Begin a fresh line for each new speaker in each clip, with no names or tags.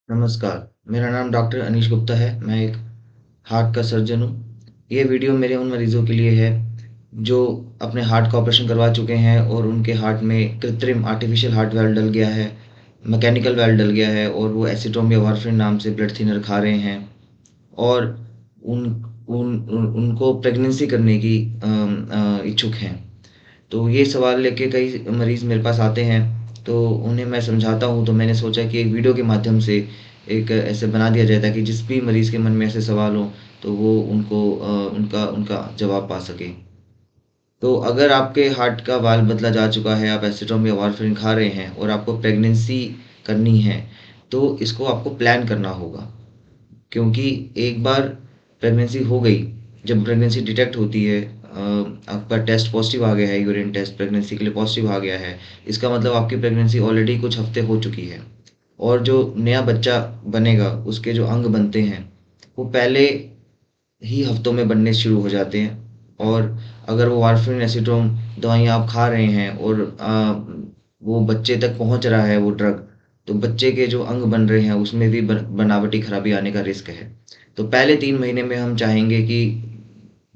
नमस्कार, मेरा नाम डॉक्टर अनीश गुप्ता है। मैं एक हार्ट का सर्जन हूँ। ये वीडियो मेरे उन मरीज़ों के लिए है जो अपने हार्ट का ऑपरेशन करवा चुके हैं और उनके हार्ट में कृत्रिम आर्टिफ़िशियल हार्ट वाल्व डल गया है, मैकेनिकल वाल्व डल गया है और वो एसीटोन या वारफ़ारिन नाम से ब्लड थिनर खा रहे हैं और उन उनको प्रेगनेंसी करने की इच्छुक हैं। तो ये सवाल लेके कई मरीज़ मेरे पास आते हैं, तो उन्हें मैं समझाता हूँ, तो मैंने सोचा कि एक वीडियो के माध्यम से एक ऐसे बना दिया जाए ताकि जिस भी मरीज़ के मन में ऐसे सवाल हों, तो वो उनको उनका उनका जवाब पा सकें। तो अगर आपके हार्ट का वाल्व बदला जा चुका है, आप एसीटोन या वारफ़ारिन खा रहे हैं और आपको प्रेगनेंसी करनी है, तो इसको आपको प्लान करना होगा। क्योंकि एक बार प्रेगनेंसी हो गई, जब प्रेगनेंसी डिटेक्ट होती है, आपका टेस्ट पॉजिटिव आ गया है, यूरिन टेस्ट प्रेगनेंसी के लिए पॉजिटिव आ गया है, इसका मतलब आपकी प्रेगनेंसी ऑलरेडी कुछ हफ्ते हो चुकी है और जो नया बच्चा बनेगा उसके जो अंग बनते हैं वो पहले ही हफ्तों में बनने शुरू हो जाते हैं। और अगर वो वारफिन एसीटोन दवाइयाँ आप खा रहे हैं और वो बच्चे तक पहुंच रहा है वो ड्रग, तो बच्चे के जो अंग बन रहे हैं उसमें भी बनावटी खराबी आने का रिस्क है। तो पहले 3 महीने में हम चाहेंगे कि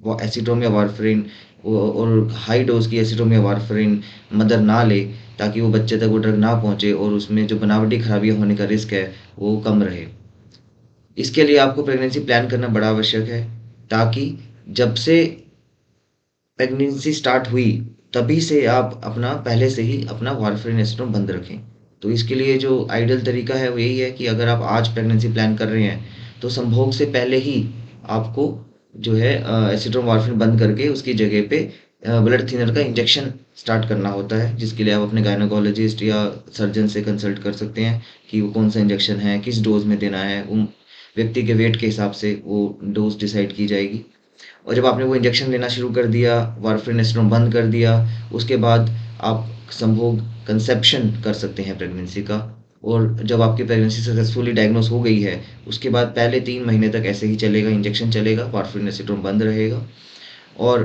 वो एसीटोन या वारफरिन और हाई डोज की एसीटोन या वारफरिन मदर ना ले, ताकि वो बच्चे तक वो ड्रग ना पहुंचे और उसमें जो बनावटी खराबियाँ होने का रिस्क है वो कम रहे। इसके लिए आपको प्रेगनेंसी प्लान करना बड़ा आवश्यक है, ताकि जब से प्रेगनेंसी स्टार्ट हुई तभी से आप अपना पहले से ही अपना वारफेरिन एसीटोन बंद रखें। तो इसके लिए जो आइडियल तरीका है वो यही है कि अगर आप आज प्रेगनेंसी प्लान कर रहे हैं, तो संभोग से पहले ही आपको जो है एसीटोन वारफेरिन बंद करके उसकी जगह पे ब्लड थिनर का इंजेक्शन स्टार्ट करना होता है, जिसके लिए आप अपने गायनोकोलॉजिस्ट या सर्जन से कंसल्ट कर सकते हैं कि वो कौन सा इंजेक्शन है, किस डोज में देना है। व्यक्ति के वेट के हिसाब से वो डोज डिसाइड की जाएगी। और जब आपने वो इंजेक्शन लेना शुरू कर दिया, वारफेरिन एसीटोन बंद कर दिया, उसके बाद आप संभोग कंसेप्शन कर सकते हैं प्रेगनेंसी का। और जब आपकी प्रेगनेंसी सक्सेसफुली डायग्नोस हो गई है, उसके बाद पहले 3 महीने तक ऐसे ही चलेगा, इंजेक्शन चलेगा, वारफेरिन एसीटोन बंद रहेगा। और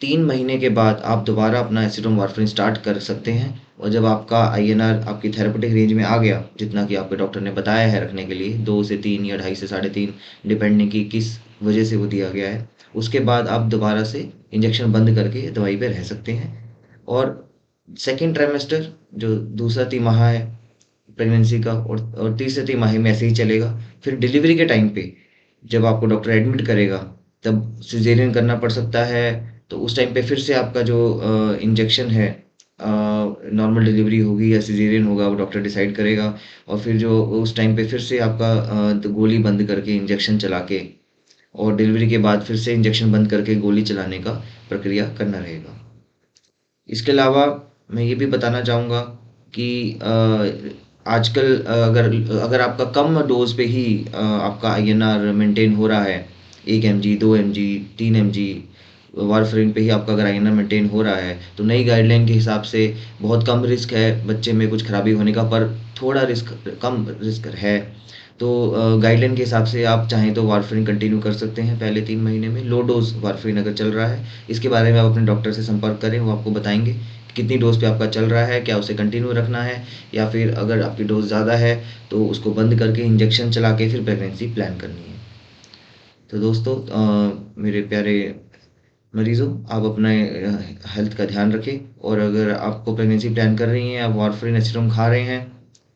3 महीने के बाद आप दोबारा अपना एसीटोन वारफेरिन स्टार्ट कर सकते हैं। और जब आपका आईएनआर आपकी थेरेपेटिक रेंज में आ गया, जितना कि आपके डॉक्टर ने बताया है रखने के लिए, 2 से 3 या 2.5 से 3.5, डिपेंडिंग कि किस वजह से वो दिया गया है, उसके बाद आप दोबारा से इंजेक्शन बंद करके दवाई पे रह सकते हैं। और सेकेंड ट्राइमेस्टर, जो दूसरा तिमाहा है प्रेगनेंसी का, और तीसरे तिमाही में ऐसे ही चलेगा। फिर डिलीवरी के टाइम पे जब आपको डॉक्टर एडमिट करेगा, तब सिजेरियन करना पड़ सकता है। तो उस टाइम पे फिर से आपका जो इंजेक्शन है, नॉर्मल डिलीवरी होगी या सिजेरियन होगा, वो डॉक्टर डिसाइड करेगा। और फिर जो उस टाइम पे फिर से आपका तो गोली बंद करके इंजेक्शन चला के, और डिलीवरी के बाद फिर से इंजेक्शन बंद करके गोली चलाने का प्रक्रिया करना रहेगा। इसके अलावा मैं ये भी बताना चाहूँगा कि आजकल अगर आपका कम डोज पे ही आपका आईएनआर मेंटेन हो रहा है, 1 mg 2 mg 3 mg वारफेरिन पे ही आपका अगर आईएनआर मेंटेन हो रहा है, तो नई गाइडलाइन के हिसाब से बहुत कम रिस्क है बच्चे में कुछ खराबी होने का, पर थोड़ा रिस्क, कम रिस्क है। तो गाइडलाइन के हिसाब से आप चाहें तो वारफेरिन कंटिन्यू कर सकते हैं पहले 3 महीने में, लो डोज वारफेरिन अगर चल रहा है। इसके बारे में आप अपने डॉक्टर से संपर्क करें, वो आपको बताएंगे कि कितनी डोज पे आपका चल रहा है, क्या उसे कंटिन्यू रखना है, या फिर अगर आपकी डोज ज़्यादा है तो उसको बंद करके इंजेक्शन चला के फिर प्रेगनेंसी प्लान करनी है। तो दोस्तों, मेरे प्यारे मरीज़ों, आप अपने हेल्थ का ध्यान रखें। और अगर आपको प्रेगनेंसी प्लान कर रही हैं, आप वारफेरिन एसिटोन खा रहे हैं,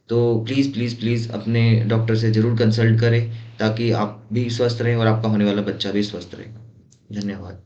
तो प्लीज़ प्लीज़ प्लीज़ अपने डॉक्टर से ज़रूर कंसल्ट करें, ताकि आप भी स्वस्थ रहें और आपका होने वाला बच्चा भी स्वस्थ रहे। धन्यवाद।